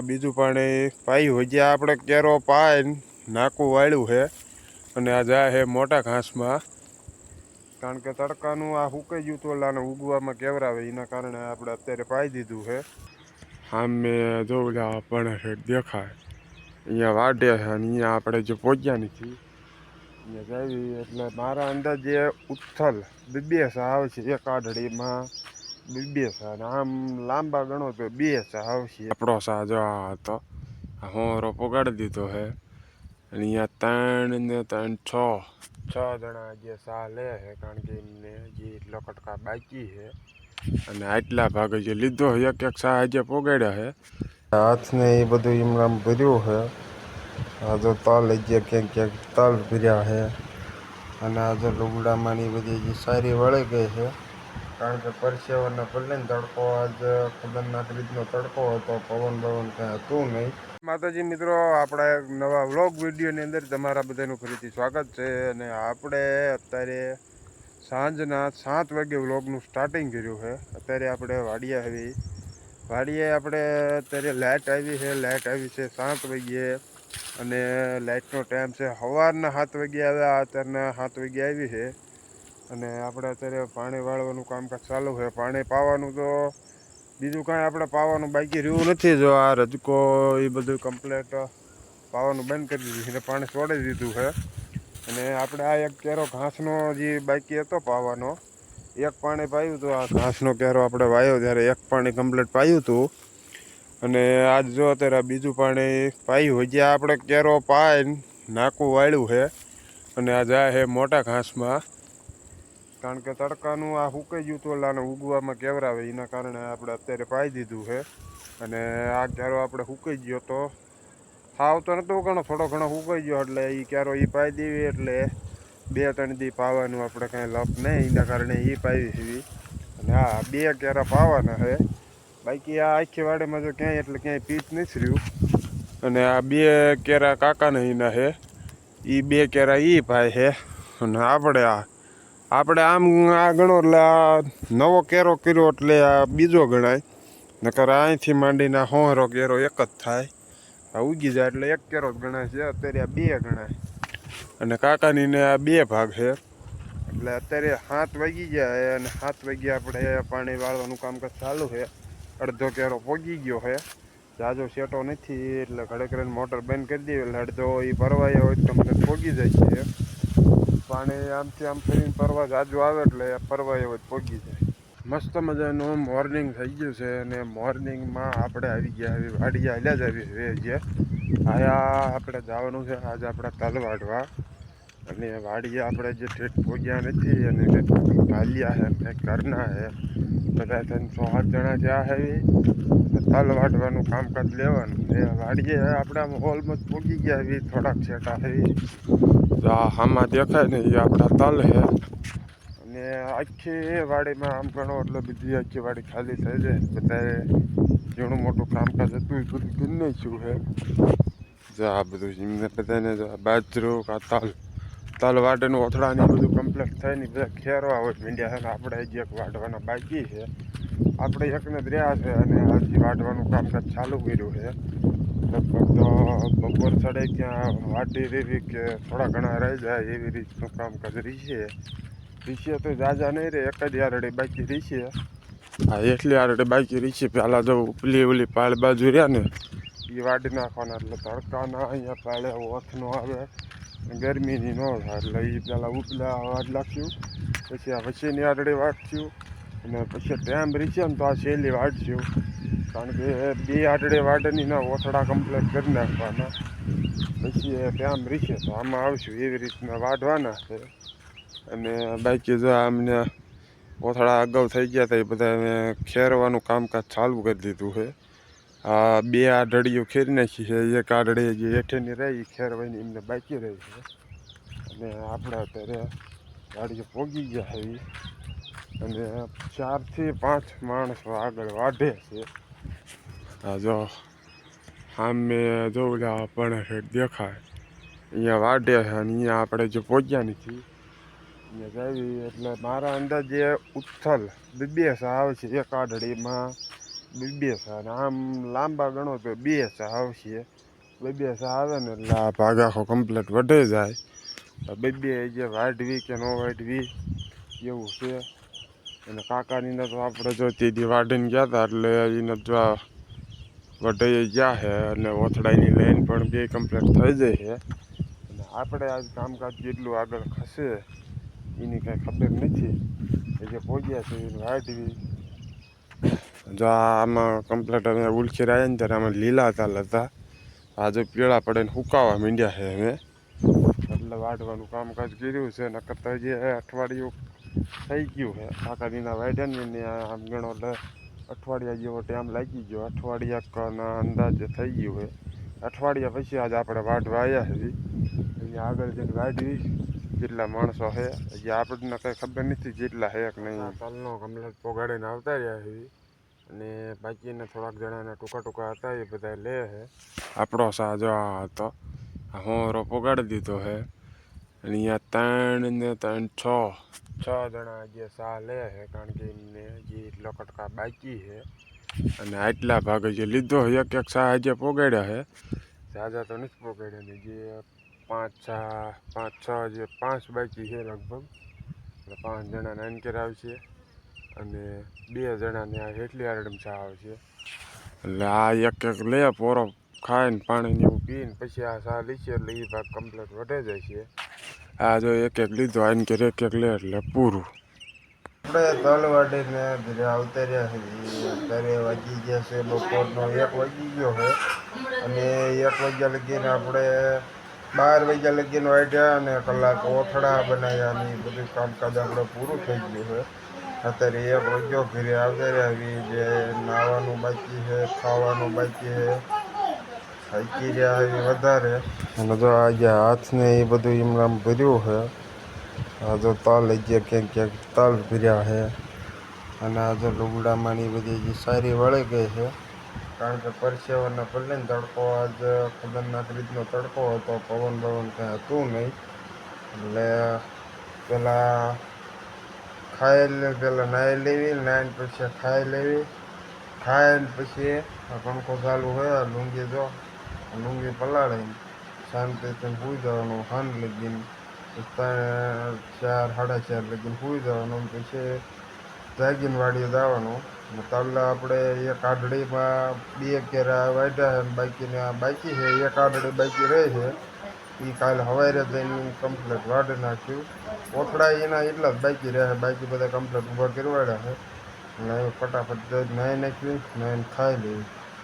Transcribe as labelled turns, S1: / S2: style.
S1: બીજું પાણી પાયું હજી આપણે કેરો પાય નાકું વાળ્યું છે અને આ જાય છે મોટા ઘાસમાં, કારણ કે તડકાનું આ સુકાઈ ગયું તો લાને ઉગવામાં કેવરાવે એના કારણે આપણે અત્યારે પાઈ દીધું છે. સામે જોઉં પણ દેખાય અહીંયા વાઢે છે અને અહીંયા આપણે જે પહોંચ્યા નથી અહીંયા જાવી એટલે મારા અંદાજે ઉથલ બે આવશે, એક આઢળીમાં બે અને આમ લાંબા ગણો તો બે આવશે. આપણો સા જો આ હતો હોરો પોગાડી દીધો છે અને અહીંયા 3 ને 3 6 જણા જે સા લે છે, કારણ કે એમને જે એટલો કટકા બાકી છે અને આટલા ભાગે જે લીધો એક એક સા આજે પોગાડ્યા છે. હાથને એ બધું એમનામ ભર્યું છે. આ જો તલ જે ક્યાંક ક્યાંક તલ ભર્યા છે અને આ જો લુગડામાં ની બધી જે સારી વળી ગઈ છે, કારણ કે પરસેવાના ભલે ને તડકો આજ ખતરનાક રીતનો તડકો હતો, પવન કાંઈ હતું નહીં. માતાજી મિત્રો, આપણા એક નવા વ્લોગ વિડીયોની અંદર તમારા બધાનું ફરીથી સ્વાગત છે. અને આપણે અત્યારે સાંજના 7 વાગે વ્લોગનું સ્ટાર્ટિંગ કર્યું છે. અત્યારે આપણે વાડીએ આપણે અત્યારે લાઇટ આવી છે 7 વાગ્યે અને લાઇટનો ટાઈમ છે સવારના 7 વાગે આવ્યા, અત્યારના 7 વાગે આવી છે અને આપણે અત્યારે પાણી વાળવાનું કામકાજ ચાલુ છે. પાણી પાવાનું તો બીજું કાંઈ આપણે પાવાનું બાકી રહ્યું નથી. જો આ રજકો એ બધું કમ્પ્લેટ પાવાનું બંધ કરી દીધું છે, પાણી છોડી દીધું છે અને આપણે આ એક કેરો ઘાસનો જે બાકી હતો પાવાનો, એક પાણી પાયું હતું. આ ઘાસનો કેરો આપણે વાયો ત્યારે એક પાણી કમ્પ્લેટ પાયું હતું અને આજ જો અત્યારે બીજું પાણી પાયું હજી આપણે કેરો પાય નાકું વાળ્યું છે અને આ જાય છે મોટા ઘાસમાં, કારણ કે તડકાનું આ સુકાઈ ગયું તો લાને ઉગવામાં કેવરાવે એના કારણે આપણે અત્યારે પાઈ દીધું છે. અને આ કેરો આપણે સુકાઈ ગયો તો સાવ તો નહોતો ઘણો, થોડો ઘણો સુકાઈ ગયો એટલે એ કેરો એ પાઈ દેવી એટલે 2-3 દી પાવાનું આપણે કાંઈ લપ નહીં, એના કારણે એ પાવી છે. અને આ 2 કેરા પાવાના છે, બાકી આ આખી વાડીમાં જો ક્યાંય એટલે ક્યાંય પીચ નથી રહ્યું. અને આ 2 કેરા કાકાના એના છે, એ 2 કેરા એ પાય છે અને આપણે આમ આ ગણો એટલે આ નવો કેરો કર્યો એટલે આ બીજો ગણાય, નકર અહીંથી માંડીને હોરો કેરો એક જ થાય. આ ઉગી જાય એટલે એક કેરો જ ગણાય છે. અત્યારે આ 2 ગણાય અને કાકાની ને આ 2 ભાગ છે. એટલે અત્યારે 7 વાગી ગયા અને 7 વાગ્યા આપણે પાણી વાળવાનું કામકાજ ચાલુ છે. અડધો કેરો પોગી ગયો છે, જાજો સેટો નથી એટલે ઘડે કરીને મોટર બંધ કરી દઈએ એટલે અડધો એ પરવાયા હોય તો તમને પોગી જાય છે. પાણી આમથી આમ ફરીને પરવા જાજુ આવે એટલે પરવાયા હોય પોગી જાય. મસ્ત મજાનું મોર્નિંગ થઈ ગયું છે અને મોર્નિંગમાં આપણે આવી ગયા વાડીએ હાલ્યા જ આવી છે. આયા આપણે જવાનું છે આજે આપણે તલ વાઢવા અને વાડીએ આપણે જે ઠેઠ પોગ્યા નથી અને હાલ્યા છે કંઈક કરના છે, બધા 3-7 જણા જ્યાં છે તલ વાઢવાનું કામકાજ લેવાનું છે. વાડીએ આપણે ઓલમોસ્ટ પોગી ગયા થોડાક છેટા છે, આમાં દેખાય ને એ આપણા તલ છે અને આખી વાડીમાં આમ ગણો એટલે બધી આખી વાડી ખાલી થઈ જાય. બધાએ ઘણું મોટું કામકાજ હતું એ બધું કરી નાખ્યું છે. જો આ બધું એમને બધાને બાજરો કા તલ વાટેનું ઓથડાને બધું કમ્પ્લીટ થઈને બધા ખેરવા હોય મીંડ્યા છે. આપણે હજી એક વાઢવાના બાકી છે, આપણે એકને જ રહ્યા છે અને હજી વાઢવાનું કામકાજ ચાલુ કર્યું છે. લગભગ તો બપોર ચડે ત્યાં વાટી રેવી કે થોડા ઘણા રહી જાય એવી રીતનું કામકાજ રીશે તો જાજા નહીં રહે, એક જ આરડી બાકી રીશે. હા, એટલી આરડી બાકી રીશે. પહેલાં જો ઓલી પાળ બાજુ રહ્યા ને એ વાડી નાખવાના એટલે તડકાના અહીંયા પાળે ઓથ ન આવે, ગરમીની ન થાય એટલે એ પહેલાં ઉપલા વાડ નાખ્યું, પછી આ વચ્ચેની આરડી વાટશું અને પછી ટાઈમ રીશે ને તો આ સહેલી વાટશું, કારણ કે 2 આરડી વાડની ના ઓથડા કમ્પ્લીટ કરી નાખવાના, પછી ટાઈમ રીશે તો આમાં આવશું એવી રીતના વાઢવાના છે. અને બાકી જો અમને ઓથડા અગાઉ થઈ ગયા હતા એ બધા મેં ખેરવાનું કામકાજ ચાલુ કરી દીધું છે. આ 2 આઢળીઓ ખેરી નાખી છે, એક આઢળી જે હેઠેની રહી ખેરવાની એમને બાકી રહી છે. અને આપણે અત્યારે વાડીએ પોગી ગયા છે અને 4 થી 5 માણસો આગળ વાઢે છે. આ જો સામે જોઉં પણ દેખાય અહીંયા વાઢે છે અને અહીંયા આપણે જે પોગ્યા નથી અહીંયા જાવી એટલે મારા અંદાજે ઉથલ 2 આવશે, એક આઢળીમાં બે સા અને આમ લાંબા ગણો તો બે સા આવશે. બે સા આવે ને એટલે આ ભાગ આખો કમ્પ્લીટ વધે જાય. બે જે વાઢવી કે ન વાઢવી એવું છે. અને કાકાનીને તો આપણે જો તેથી વાઢીને ગયા હતા એટલે એને જો વઢાઈ ગયા છે અને ઓથડાઈની લાઈન પણ બે કમ્પ્લીટ થઈ જાય છે. અને આપણે આજ કામકાજ કેટલું આગળ ખસે એની કાંઈ ખબર નથી. એ જે પહોંચ્યા છે એને વાઢવી જો આમાં કમ્પ્લીટ અમે ઉલખી આવ્યા ને ત્યારે આમાં લીલા તાલ હતા. આજે પીળા પડે ને સુકાવા માંડ્યા છે અમે એટલે વાઢવાનું કામકાજ કર્યું છે. નકર તો જે અઠવાડિયું થઈ ગયું છે કાકાજીના વાઢ્યા ને આમ ગણો એટલે અઠવાડિયા જેવો ટાઈમ લાગી ગયો. અઠવાડિયાના અંદાજે થઈ ગયું છે. અઠવાડિયા પછી આજે આપણે વાઢવા આવ્યા છે. અહીંયા આગળ જઈને વાઢવી કેટલા માણસો છે હજી આપણને કંઈ ખબર નથી જેટલા છે કે નહીં. તલનો કમ્પ્લેટ પોગાડીને આવતા રહ્યા છે અને બાકીને થોડાક જણાના ટૂંકા ટૂંકા હતા એ બધા લે છે. આપણો સા જો આ હતો હોરો પોગાડી દીધો છે. અને અહીંયા 3 ને 3 6 જણા જે સા લે છે કારણ કે એમને જે એટલો કટકા બાકી છે. અને આટલા ભાગે જે લીધો એક એક સા જે પોગાડ્યા છે ઝાઝા તો નથી પોગાડ્યા ને જે 5 જે 5 બાકી છે લગભગ. એટલે 5 જણાના અંકેર આવશે અને 2 જણાને આ હેઠલી આરડમ ચા આવશે. એટલે આ એક એક લે પોરો ખાઈને પાણી એવું પીને પછી આ સા લીશે એટલે એ ભાગ કમ્પ્લીટ વધે જાય છે. આ જો એક એક લીધો અંકેર એક એક લે એટલે પૂરું. આપણે તલ વાટીને ઘરે આવતા રહ્યા છીએ. અત્યારે વાગી ગયા છે બપોરનો 1 વાગી ગયો છે અને 1 વાગ્યા લગીને આપણે 12 વાગ્યા લગીને વાઢ્યા અને કલાક ઓથડા બનાવ્યા અને એ બધું કામકાજ આપણે પૂરું થઈ ગયું છે. અત્યારે 1 વાગ્યો ઘરે આવતા રહ્યા જે નાહવાનું બાકી છે ખાવાનું બાકી છે થાકી રહ્યા છે વધારે. અને જો આજે હાથને એ બધું એમનામ ભર્યું છે. આ જો તલ ક્યાંક ક્યાંક તલ ભર્યા છે અને આ જો લુગડામાં એ બધી જે સારી વળી ગઈ છે કારણ કે પરસેવાના પલ્લે ને તડકો આજ ખતરનાક રીતનો તડકો હતો. પવન કંઈ હતું નહીં એટલે પહેલાં પહેલાં નાહી લેવી નાહીને પછી ખાઈ લેવી. ખાઈને પછી પંખો ચાલુ હોય લુંગી જો લુંગી પલાળીને શાંતિથી સૂઈ જવાનું. હાન લગીને 4 4:30 લગીને સૂઈ જવાનું. પછી જાગીને વાડીએ જવાનું. તલ આપણે એક આઢળીમાં 2 કેરા વાઢ્યા છે બાકીને બાકી છે 1 આઢળી બાકી રહે છે એ કાલે સવારે જઈને કમ્પ્લીટ વાઢી નાખ્યું. ઓથડા એના એટલા જ બાકી રહ્યા બાકી બધા કમ્પ્લીટ ઊભા કરવાડ્યા છે. એટલે ફટાફટ નાહી નાખ્યું નાહીને ખાઈ લેવી.